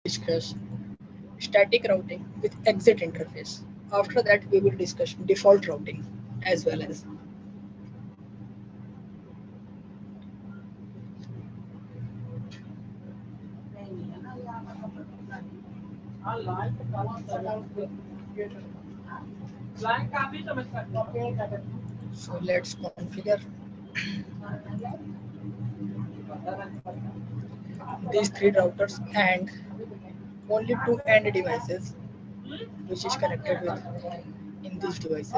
discuss static routing with exit interface. After that, we will discuss default routing as well as. So let's configure these three routers and only two end devices which is connected with in these devices.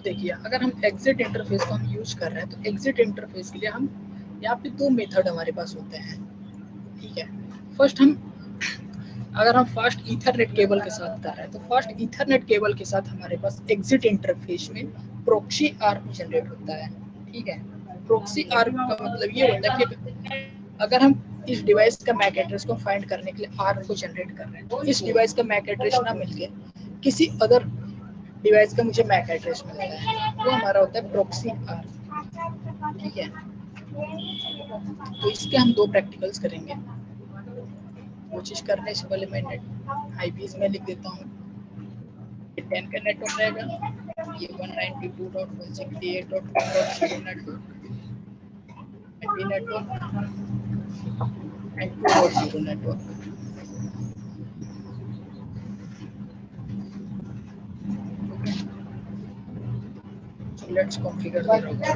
देखिए अगर हम exit interface को हम use कर रहे हैं तो exit interface के लिए हम यहाँ पे दो मेथड हमारे पास होते हैं, ठीक है। फर्स्ट हम अगर हम फास्ट ईथरनेट केबल के साथ कर रहे हैं तो फास्ट ईथरनेट केबल के साथ हमारे पास एग्जिट इंटरफेस में प्रॉक्सी आर्क जनरेट होता है, ठीक है। प्रॉक्सी आर्क का मतलब ये होता है कि अगर हम इस डिवाइस का मैक एड्रेस को फाइंड करने के लिए आर्क को जनरेट कर रहे हैं तो इस डिवाइस का मैक एड्रेस ना मिलके किसी अदर डिवाइस का मुझे मैक एड्रेस मिलता है, वो हमारा होता है प्रॉक्सी आर्क, ठीक है। तो इसके हम दो प्रैक्टिकल्स करेंगे। कोशिश करने से पहले मैं आईपीएस में लिख देता हूँ। 10 का नेटवर्क रहेगा, ये 192.168.1.0 network, network and 2.0 network. So let's configure the router.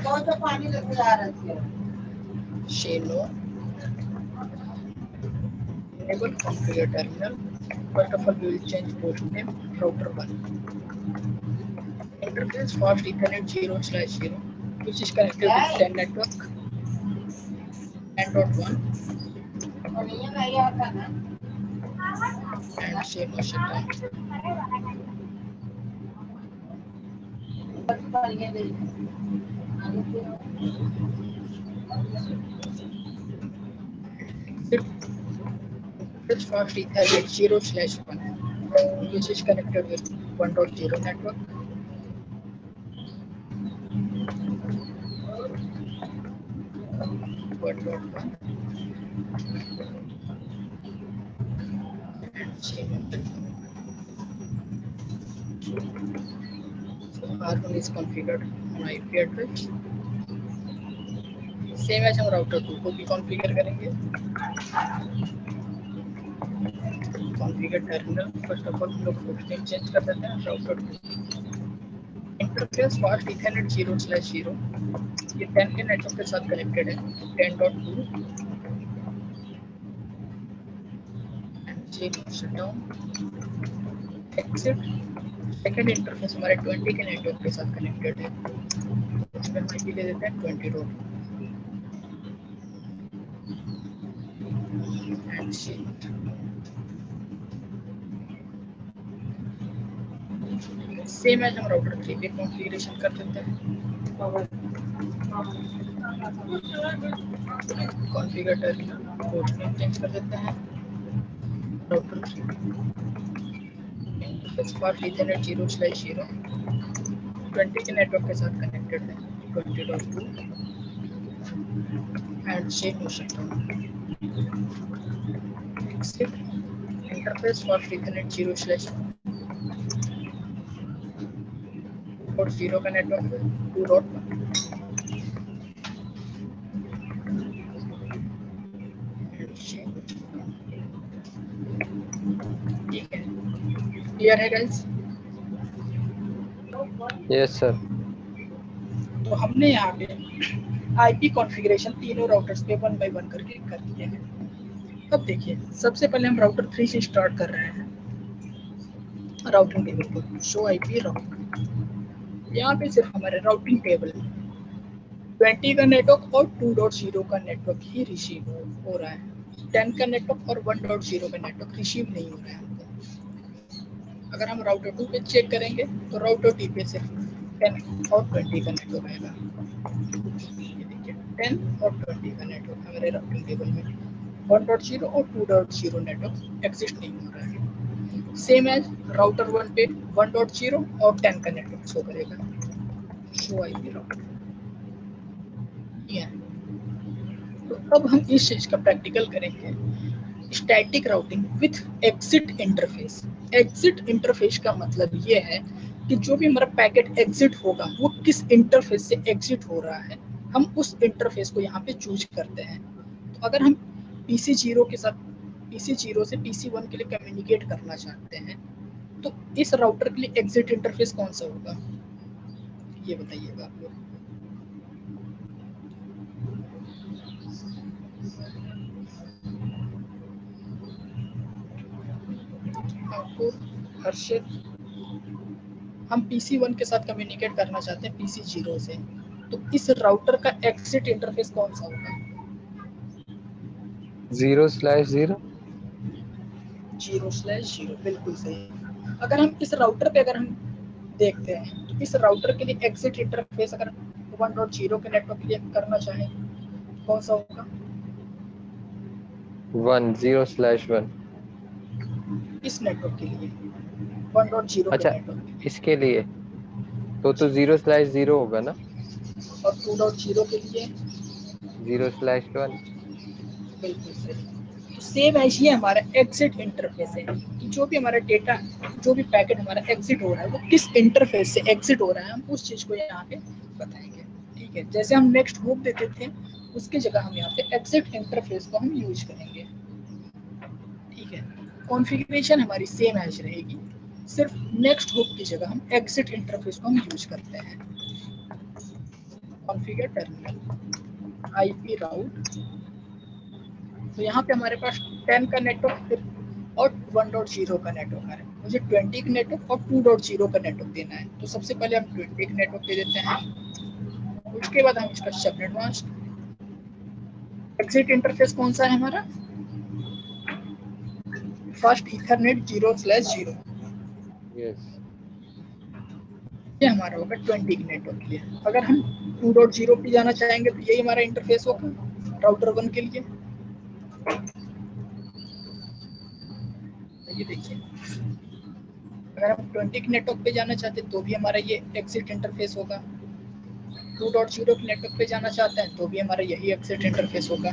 Shano enable configure terminal. First of all, we will change port name router 1. Interface fast Ethernet 0/0, which is connected with 10 network. 10.1 and Shano shutdown. It's fast Ethernet 0/1, which is connected with 1.0 network. R1 is configured on IP address. Same as हम router 2 को भी configure करेंगे। Configure terminal first of all हम लोग host name change कर देते हैं router 2। Interface fast Ethernet 0/0, ये 10 के नेटवर्क के साथ कनेक्टेड है 10.2 and shutdown. Exit second interface हमारे 20 के नेटवर्क के साथ कनेक्टेड है, उसमें हम आईपी ले देते हैं 20. सेम एज हम राउटर 3 पे कॉन्फ़िगरेशन कर देते हैं। Configure terminal port name change कर देते हैं राउटर 3। इंटरफेस फॉर ईथरनेट 0/0 20 के नेटवर्क के साथ कनेक्टेड है 20.2 एंड शेनो shutdown. Exit interface for Ethernet 0/0 का नेटवर्क 2.1 ठीक है। क्लियर है गाइस? Yes sir. तो हमने यहाँ पे आईपी कॉन्फ़िगरेशन तीनों राउटर्स पे 1 by 1 करके कर दिए हैं। अब देखिए सबसे पहले हम राउटर 3 से स्टार्ट कर रहे हैं राउटिंग टेबल को। शो आईपी राउटर, यहाँ पे सिर्फ हमारे राउटिंग टेबल 20 का नेटवर्क और 2.0 का नेटवर्क ही रिसीव हो रहा है। 10 का नेटवर्क और 1.0 का नेटवर्क रिसीव नहीं हो रहा है हमको। अगर हम राउटर 2 पे चेक करेंगे तो राउटर 2 पे सिर्फ 10 और 20 का नेटवर्क आएगा। ये देखिए 10 और 20 का नेटवर्क हमारे राउटिंग टेबल में 1.0 और 2.0 नेटवर्क एग्जिस्ट नहीं हो रहा है। सेम एज राउटर 1 पे 1.0 और 10 का नेटवर्क शो करेगा। शो आईपी राउटर है। तो अब हम इस चीज का प्रैक्टिकल करेंगे, static routing with exit interface. Exit interface का मतलब ये है कि जो भी हमारा पैकेट एग्जिट होगा वो किस इंटरफेस से एग्जिट हो रहा है, हम उस इंटरफेस को यहाँ पे चूज करते हैं। तो अगर हम PC0 के साथ PC0 से PC1 के लिए कम्युनिकेट करना चाहते हैं तो इस राउटर के लिए एग्जिट इंटरफेस कौन सा होगा, ये बताइएगा आप लोग। आपको हर्षित, हम PC1 के साथ कम्युनिकेट करना चाहते हैं PC0 से, तो इस राउटर का एग्जिट इंटरफेस कौन सा होगा? 0/0 0/0, बिल्कुल सही। अगर हम इस राउटर पे अगर हम देखते हैं तो इस राउटर के लिए एग्जिट इंटरफेस अगर 1.0 के नेटवर्क के लिए करना चाहें कौन सा होगा? 1 0/1। इस नेटवर्क के लिए 1.0 के अच्छा, नेटवर्क के लिए, इसके लिए तो 0/0 होगा ना। और 2.0 के लिए 0/1। बिल्कुल सही। तो सेम ऐसी हमारा एग्जिट इंटरफेस है कि जो भी हमारा डेटा, जो भी पैकेट हमारा एग्जिट हो रहा है वो किस इंटरफेस से एग्जिट हो रहा है, हम उस चीज को यहाँ पे बताएंगे। ठीक है, जैसे हम नेक्स्ट होप देते थे उसकी जगह हम यहाँ पे एग्जिट इंटरफेस को हम यूज करेंगे। ठीक है, कॉन्फ़िगरेशन हमारी सेम एज रहेगी, सिर्फ नेक्स्ट होप की जगह हम एग्जिट इंटरफेस को हम यूज करते हैं। कॉन्फ़िगर टर्मिनल आईपी राउट, तो यहाँ पे हमारे पास 10 का नेटवर्क और 1.0 का नेटवर्क है। मुझे 20 का नेटवर्क और 2.0 का नेटवर्क देना है, तो सबसे पहले हम 20 का नेटवर्क दे देते हैं। उसके बाद हम इसका सब एडवांस एग्जिट इंटरफेस कौन सा है हमारा? First Ethernet 0/0, yes. ये हमारा होगा 20 के नेटवर्क के लिए। अगर हम 2.0 पे जाना चाहेंगे तो यही हमारा इंटरफेस होगा राउटर 1 के लिए। ये देखिए, अगर हम 20 के नेटवर्क पे जाना चाहते हैं तो भी हमारा ये एग्जिट इंटरफेस होगा। 2.0 के नेटवर्क पे जाना चाहते हैं तो भी हमारा यही एग्जिट इंटरफेस होगा।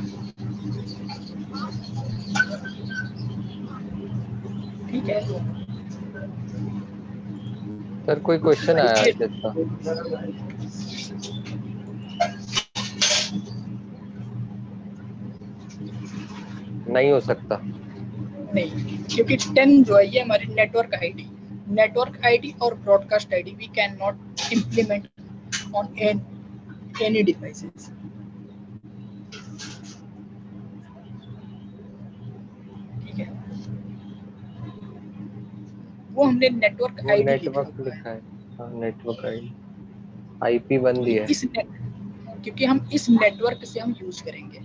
ठीक है, सर कोई क्वेश्चन आया है आईपी इसका? नहीं हो सकता। नहीं, क्योंकि 10 जो है ये हमारी नेटवर्क आईडी और broadcast ID we can not implement on any devices. ठीक है, वो हमने नेटवर्क वो आईडी लिखा नेटवर्क हुआ है। लिखा है। हाँ, नेटवर्क आईडी। आईपी बंद ही है। क्योंकि हम इस नेटवर्क से हम यूज करेंगे।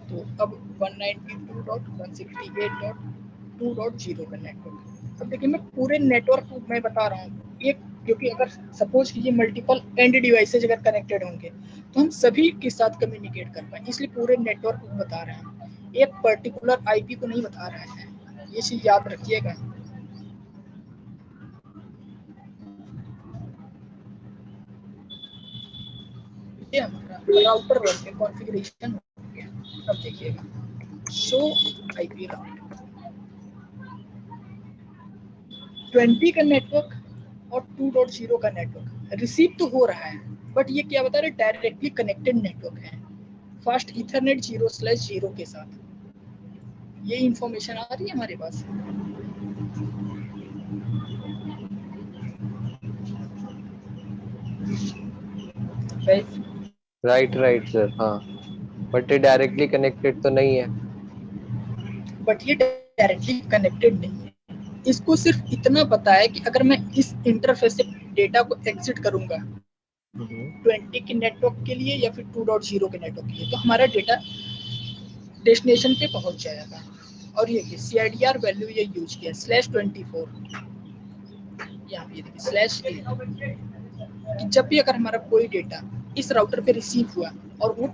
तो अब 192.168.2.0 का नेटवर्क। अब देखिए मैं पूरे नेटवर्क को मैं बता रहा हूँ एक, क्योंकि अगर सपोज कीजिए मल्टीपल एंड डिवाइसेज अगर कनेक्टेड होंगे तो हम सभी के साथ कम्युनिकेट कर पाए, इसलिए पूरे नेटवर्क को बता रहे हैं, एक पर्टिकुलर आईपी को नहीं बता रहे हैं। ये चीज याद रखिएगा। ये हमारा राउटर 1 के कॉन्फ़िगरेशन हो गया। अब देखिएगा, शो आईपी राउटर 20 का नेटवर्क और 2.0 का नेटवर्क रिसीव तो हो रहा है, बट ये क्या बता रहे, डायरेक्टली कनेक्टेड नेटवर्क है फास्ट ईथरनेट 0/0 के साथ। ये इंफॉर्मेशन आ रही है हमारे पास। राइट सर, हाँ। बट ये डायरेक्टली कनेक्टेड तो नहीं है। बट ये डायरेक्टली कनेक्टेड नहीं है। इसको सिर्फ इतना पता है कि अगर मैं इस इंटरफेस से डेटा को एग्जिट करूंगा 20 के नेटवर्क के लिए या फिर 2.0 के नेटवर्क के लिए, तो हमारा डेटा डेस्टिनेशन पे पहुंच जाएगा। और ये CIDR वैल्यू ये यूज किया /24, यहाँ पे देखिए /8, कि जब भी अगर हमारा कोई डेटा इस राउटर पे रिसीव हुआ और वो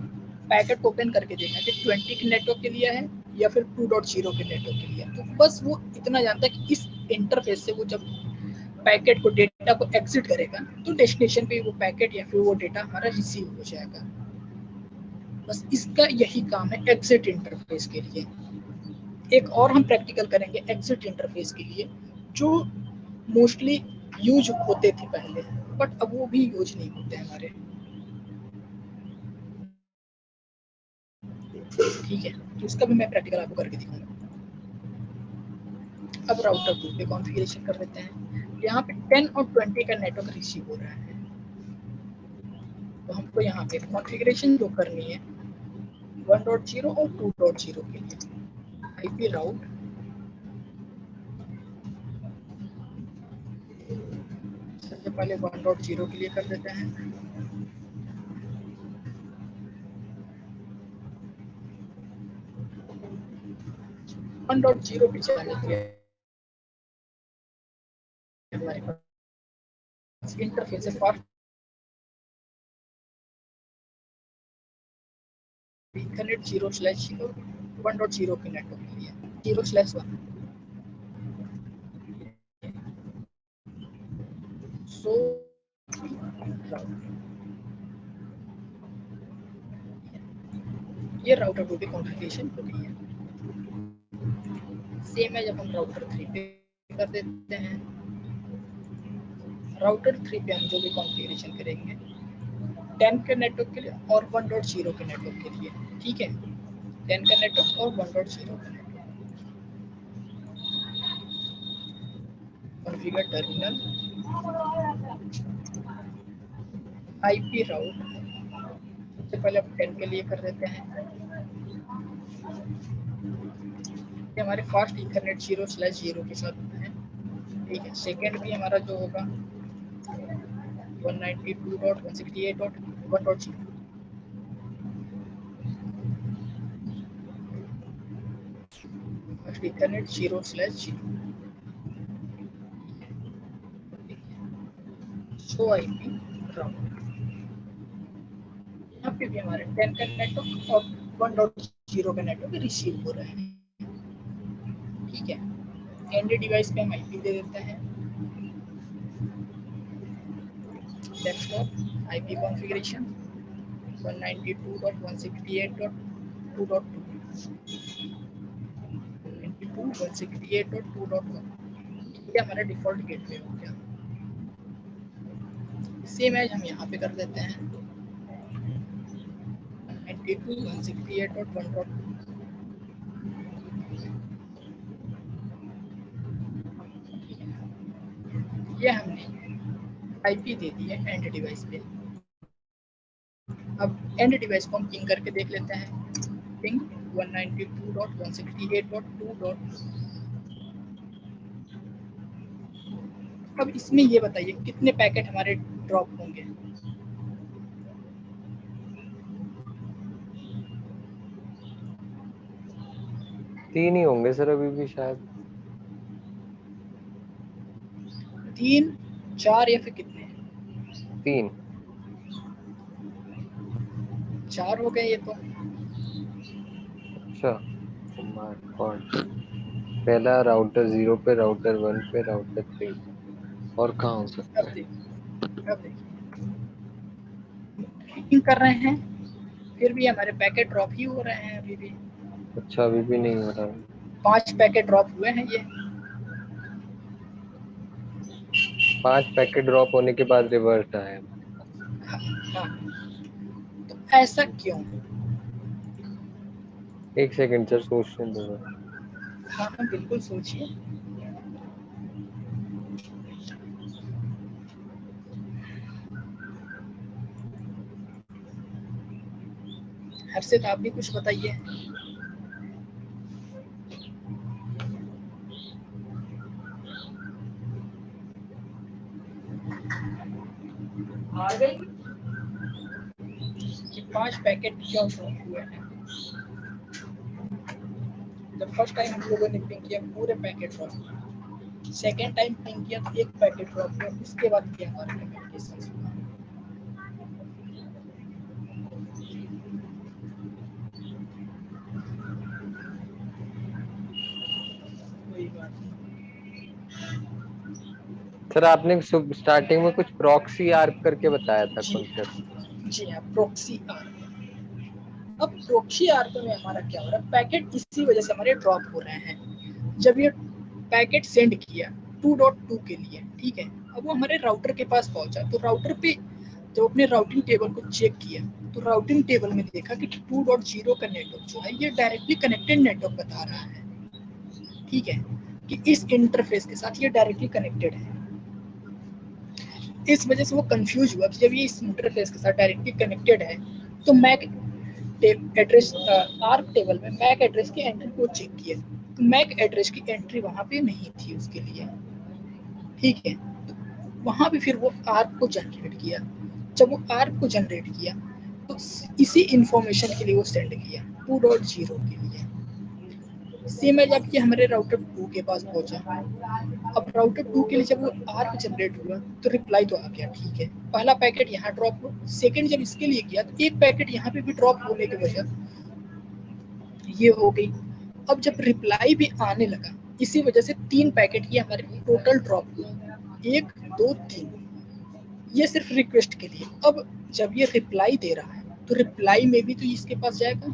पैकेट को ओपन करके देखा कि 20 के नेटवर्क के लिए है या फिर 2.0 के नेटवर्क के लिए। तो बस वो इतना जानता है कि इस इंटरफेस से वो जब पैकेट को डेटा को एग्जिट करेगा तो डेस्टिनेशन पे वो पैकेट या फिर वो डेटा हमारा रिसीव हो जाएगा। बस इसका यही काम है एग्जिट इंटरफेस के लिए। एक और हम प्रैक्टिकल करेंगे एग्जिट इंटरफेस के लिए जो मोस्टली यूज होते थे पहले, बट अब वो भी यूज नहीं होते हमारे। ठीक है, तो इसका भी मैं प्रैक्टिकल आपको करके दिखाऊंगा। अब राउटर 2 पे कॉन्फ़िगरेशन कर देते हैं। यहाँ पे 10 और 20 का नेटवर्क रिसीव हो रहा है, तो हमको यहाँ पे कॉन्फ़िगरेशन जो करनी है 1.0 और 2.0 के लिए आईपी राउट सबसे पहले 1.0 के लिए कर देते हैं। वन डॉट जीरो पे चला जाती है हमारे पास इंटरफेस है फॉर इथरनेट 0/0 1.0 के नेटवर्क के लिए 0/1। सो ये राउटर 2 की कॉन्फ़िगरेशन हो गई है। सेम है जब हम राउटर 3 पे कर देते हैं। राउटर 3 पे हम जो भी कॉन्फ़िगरेशन करेंगे 10 के नेटवर्क के लिए और 1.0 के नेटवर्क के लिए। ठीक है, 10 का नेटवर्क और 1.0 का network. Configure terminal IP route सबसे पहले हम 10 के लिए कर देते हैं। ये हमारे फास्ट इथरनेट 0/0 के साथ है। ठीक है, सेकेंड भी हमारा जो होगा 192.168.1.0 फास्ट इथरनेट 0/0। सो आईपी राउट यहाँ पे भी हमारे 10 का नेटवर्क और 1.0 का नेटवर्क रिसीव हो रहे हैं। ठीक है, एंड डिवाइस पे हम आईपी दे देते हैं डेस्कटॉप आईपी कॉन्फ़िगरेशन 192.168.2.1 ये हमारा डिफ़ॉल्ट गेटवे हो गया। सेम एज हम यहाँ पे कर देते हैं 192.168.1.2। ये हमने आईपी दे दी है एंड डिवाइस पे। अब एंड डिवाइस को हम पिंग करके देख लेते हैं। पिंग 192.168.2. अब इसमें ये बताइए कितने पैकेट हमारे ड्रॉप होंगे। तीन ही होंगे सर अभी भी शायद। 3, 4 या फिर कितने? 3 4 हो गए ये तो। अच्छा, माय गॉड। पहला राउटर 0 पे, राउटर 1 पे, राउटर 3 और कहाँ हो सकता अब है? देखिए पिंग कर रहे हैं फिर भी हमारे पैकेट ड्रॉप ही हो रहे हैं अभी भी। अच्छा, अभी भी नहीं हो रहा है। 5 पैकेट ड्रॉप हुए हैं ये। 5 पैकेट ड्रॉप होने के बाद रिवर्स आया है हमारे पास। हाँ, तो ऐसा क्यों? एक सेकंड सर, सोचने दो। हाँ हाँ बिल्कुल सोचिए। हर्षित आप भी कुछ बताइए। आ गई। कि 5 पैकेट क्यों ड्रॉप हुए हैं? जब फर्स्ट टाइम हम लोगों ने पिंग किया पूरे पैकेट ड्रॉप हुए, सेकेंड टाइम पिंग किया तो एक पैकेट ड्रॉप हुआ, उसके बाद किया हमारे कम्युनिकेशन। सर आपने स्टार्टिंग में कुछ प्रॉक्सी आर्प करके बताया था जी कॉन्सेप्ट। जी हाँ, प्रॉक्सी आर्प। अब प्रॉक्सी आर्प में हमारा क्या हो रहा है, पैकेट इसी वजह से हमारे ड्रॉप हो रहे हैं। जब ये पैकेट सेंड किया 2.2 के लिए, ठीक है, अब वो हमारे राउटर के पास पहुंचा, तो राउटर पे जब अपने राउटिंग टेबल को चेक किया तो राउटिंग टेबल में देखा कि 2.0 का नेटवर्क जो है ये डायरेक्टली कनेक्टेड नेटवर्क बता रहा है, ठीक है, कि इस इंटरफेस के साथ ये डायरेक्टली कनेक्टेड है। इस वजह से वो कंफ्यूज हुआ कि जब ये इस इंटरफेस के साथ डायरेक्टली कनेक्टेड है तो मैक एड्रेस आर्क टेबल में मैक एड्रेस की एंट्री को चेक किया, तो मैक एड्रेस की एंट्री वहां पे नहीं थी उसके लिए, ठीक है। तो वहां पे फिर वो आर्क को जनरेट किया। जब वो आर्क को जनरेट किया तो इसी इंफॉर्मेशन के लिए वो सेंड किया 2.0 के लिए। सेम है जब कि हमारे राउटर 2 के पास पहुंचा। अब राउटर 2 के लिए जब वो आर्क जनरेट हुआ तो रिप्लाई तो आ गया, ठीक है, पहला पैकेट यहाँ ड्रॉप हो, सेकंड जब इसके लिए किया तो एक पैकेट यहाँ पे भी ड्रॉप होने की वजह ये हो गई। अब जब रिप्लाई भी आने लगा इसी वजह से 3 पैकेट ये हमारे टोटल ड्रॉप हुए, 1 2 3, ये सिर्फ रिक्वेस्ट के लिए। अब जब ये रिप्लाई दे रहा है तो रिप्लाई में भी तो इसके पास जाएगा,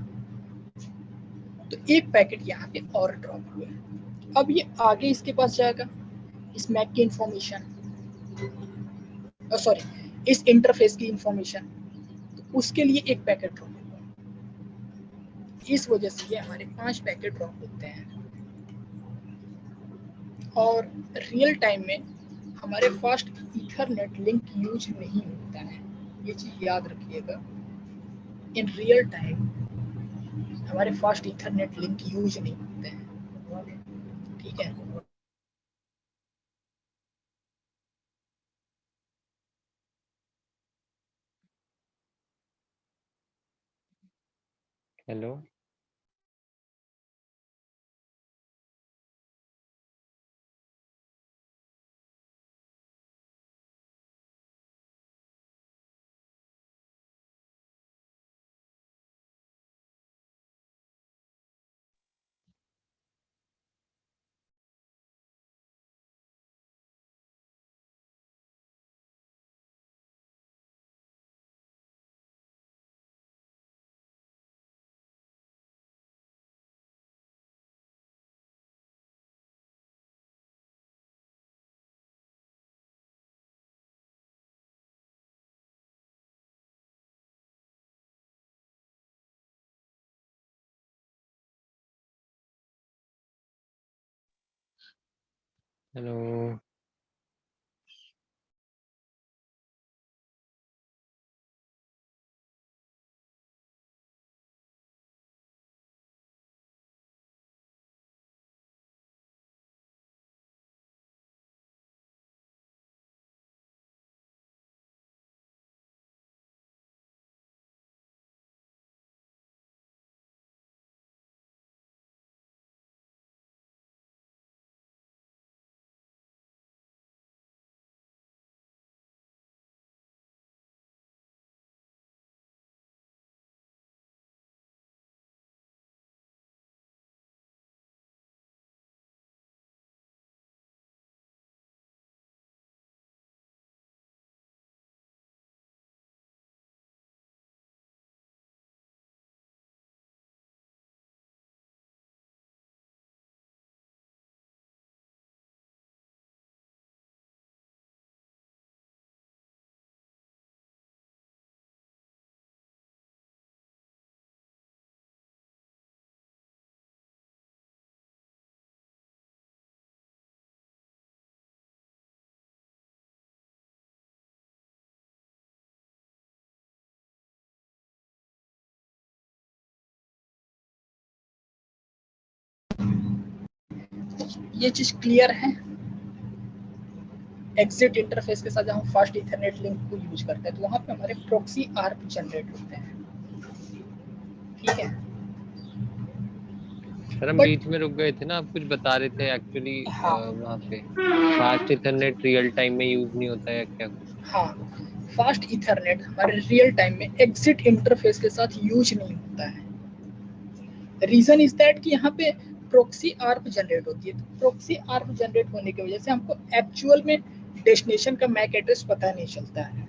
तो एक पैकेट यहाँ पे और ड्रॉप हुआ। अब ये आगे इसके पास जाएगा, इस मैक की इंफॉर्मेशन, सॉरी इस इंटरफेस की इंफॉर्मेशन, तो उसके लिए एक पैकेट ड्रॉप होगा। इस वजह से ये हमारे 5 पैकेट ड्रॉप होते हैं। और रियल टाइम में हमारे फास्ट ईथरनेट लिंक यूज नहीं होता है, ये चीज याद रखिएगा। इन रियल टाइम हमारे फास्ट ईथरनेट लिंक यूज नहीं होते हैं, ठीक है। हेलो। हेलो। ये चीज क्लियर है। एग्जिट इंटरफेस के साथ जब हम फास्ट इथरनेट लिंक को यूज करते हैं तो वहां पे हमारे प्रॉक्सी आर्प जनरेट होते हैं, ठीक है। सर हम बट बीच में रुक गए थे ना, आप कुछ बता रहे थे एक्चुअली। हाँ वहाँ पे फास्ट इथरनेट रियल टाइम में यूज नहीं होता है क्या कुछ? हाँ, फास्ट इथरनेट हमारे रियल टाइम में एग्जिट इंटरफेस के साथ यूज नहीं होता है। रीजन इज दैट कि यहाँ पे प्रॉक्सी आर्प जनरेट होती है, तो प्रॉक्सी आर्प जनरेट होने की वजह से हमको एक्चुअल में डेस्टिनेशन का मैक एड्रेस पता नहीं चलता है,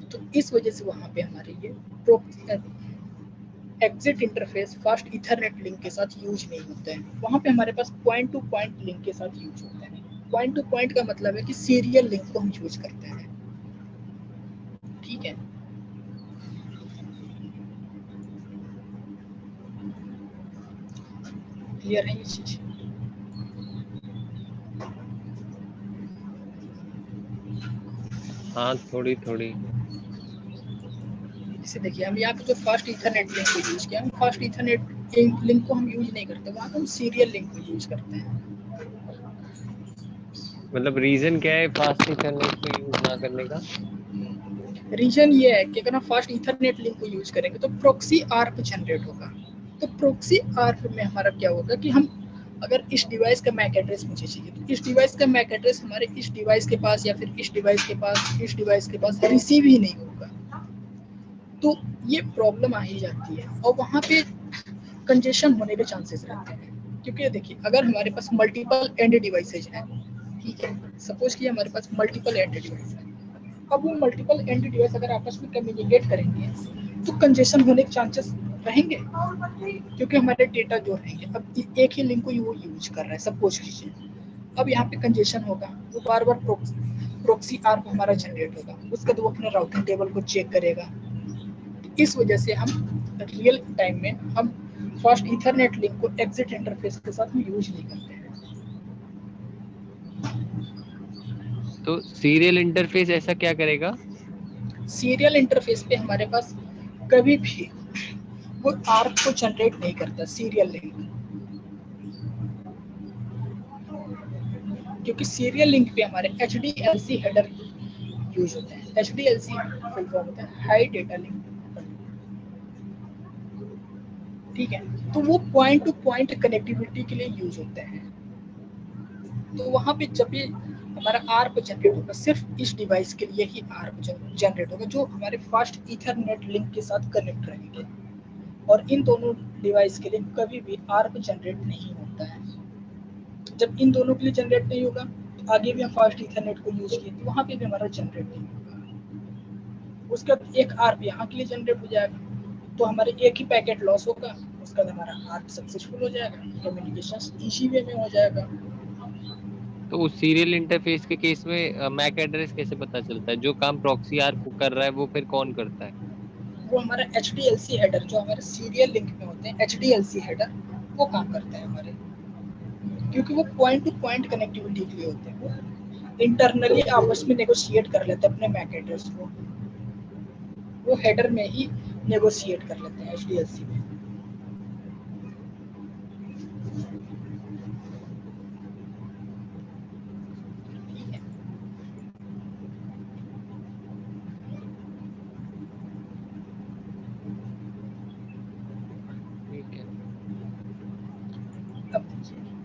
तो इस वजह से वहां पे हमारे ये exit interface fast Ethernet link के साथ यूज नहीं होते हैं। वहां पे हमारे पास पॉइंट टू पॉइंट लिंक के साथ यूज होते हैं। पॉइंट टू पॉइंट का मतलब है कि सीरियल लिंक को हम यूज करते हैं, ठीक है। क्लियर है ये चीज? हाँ थोड़ी थोड़ी। इसे देखिए, हम यहाँ पे जो फास्ट इथरनेट लिंक को यूज किया, हम फास्ट इथरनेट लिंक को हम यूज नहीं करते, वहाँ पे हम सीरियल लिंक को यूज करते हैं। मतलब रीजन क्या है फास्ट इथरनेट को यूज ना करने का? रीजन ये है कि अगर हम फास्ट इथरनेट लिंक को यूज करेंगे तो प्रॉक्सी आर्प जनरेट होगा। तो प्रॉक्सी आर्प में हमारा क्या होगा कि हम अगर इस डिवाइस का मैक एड्रेस मुझे चाहिए, तो इस डिवाइस का मैक एड्रेस हमारे इस डिवाइस के पास या फिर इस डिवाइस के पास, इस डिवाइस के पास रिसीव ही नहीं होगा। तो ये प्रॉब्लम आ ही जाती है और वहाँ पे कंजेशन होने के चांसेस रहते हैं। क्योंकि देखिए, अगर हमारे पास मल्टीपल एंड डिवाइसेज हैं, ठीक है, सपोज कि हमारे पास मल्टीपल एंड डिवाइस है, अब वो मल्टीपल एंड डिवाइस अगर आपस में कम्युनिकेट करेंगे तो कंजेशन होने के चांसेस रहेंगे, क्योंकि हमारे डेटा जो रहेंगे, अब एक ही लिंक को वो यूज कर रहा है, सपोज कीजिए, अब यहाँ पे कंजेशन होगा, वो बार बार प्रॉक्सी आर्प हमारा जनरेट होगा, उसका तो वो अपने राउटिंग टेबल को चेक करेगा। इस वजह से हम रियल टाइम में हम फास्ट इथरनेट लिंक को एग्जिट इंटरफेस के साथ हम यूज नहीं करते हैं। तो सीरियल इंटरफेस ऐसा क्या करेगा? सीरियल इंटरफेस पे हमारे पास कभी भी वो आर्क को जनरेट नहीं करता सीरियल लिंक, क्योंकि सीरियल लिंक पे हमारे HDLC हेडर यूज होते हैं। HDLC फुल फॉर्म होता है हाई डेटा लिंक, ठीक है। तो वो पॉइंट टू पॉइंट कनेक्टिविटी के लिए यूज होते हैं। तो वहां पे जब भी हमारा आर्प जनरेट होगा, सिर्फ इस डिवाइस के लिए ही आर्प जनरेट होगा, जो हमारे फास्ट ईथरनेट लिंक के साथ कनेक्ट रहेंगे, और इन दोनों डिवाइस के लिए कभी भी आर्प जनरेट नहीं होता है। जब इन दोनों के लिए जनरेट नहीं होगा, तो आगे भी हम फास्ट इथरनेट को यूज किए तो वहां पे भी हमारा जनरेट नहीं होगा। उसका एक आर्प यहाँ के लिए जनरेट हो जाएगा, तो हमारे एक ही पैकेट लॉस होगा, उसका हमारा आर्प सक्सेसफुल हो जाएगा, कम्युनिकेशन इजी वे में हो जाएगा। तो उस सीरियल इंटरफेस के केस में मैक एड्रेस कैसे पता चलता है? जो काम प्रॉक्सी आर्प कर रहा है वो फिर कौन करता है? वो हमारा HDLC हेडर, जो हमारे सीरियल लिंक में होते हैं, HDLC हेडर वो काम करते हैं हमारे, क्योंकि वो पॉइंट टू पॉइंट कनेक्टिविटी के लिए होते हैं। वो इंटरनली आपस में नेगोशिएट कर लेते हैं अपने मैक एड्रेस को, वो हेडर में ही नेगोशिएट कर लेते हैं HDLC में। ठीक है।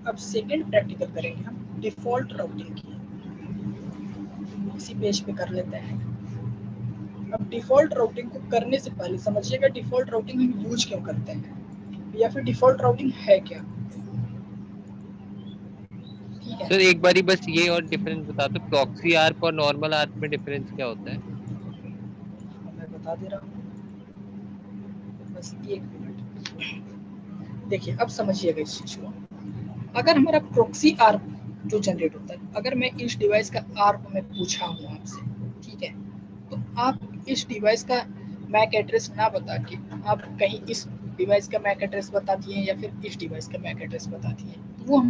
अब सेकंड प्रैक्टिकल करेंगे हम डिफॉल्ट राउटिंग की, इसी पेज पे कर लेते हैं। अब डिफॉल्ट राउटिंग को करने से पहले समझिएगा डिफॉल्ट राउटिंग हम यूज क्यों करते हैं, या फिर डिफॉल्ट राउटिंग है क्या। ठीक है, सर एक बारी बस ये और डिफरेंस बता दो, प्रॉक्सी आर्प और नॉर्मल आर्प में डिफरेंस क्या होता है? मैं बता दे रहा हूँ, बस एक मिनट। देखिए, अब समझिएगा इस चीज को। अगर हमारा प्रॉक्सी आर्प जो जनरेट होता है, अगर मैं इस डिवाइस का आर्प में पूछा हूँ आपसे, ठीक है, तो आप इस डिवाइस का मैक एड्रेस ना बता के आप कहीं इस डिवाइस का मैक एड्रेस बता दिए या फिर इस डिवाइस का मैक एड्रेस बता दिए, तो वो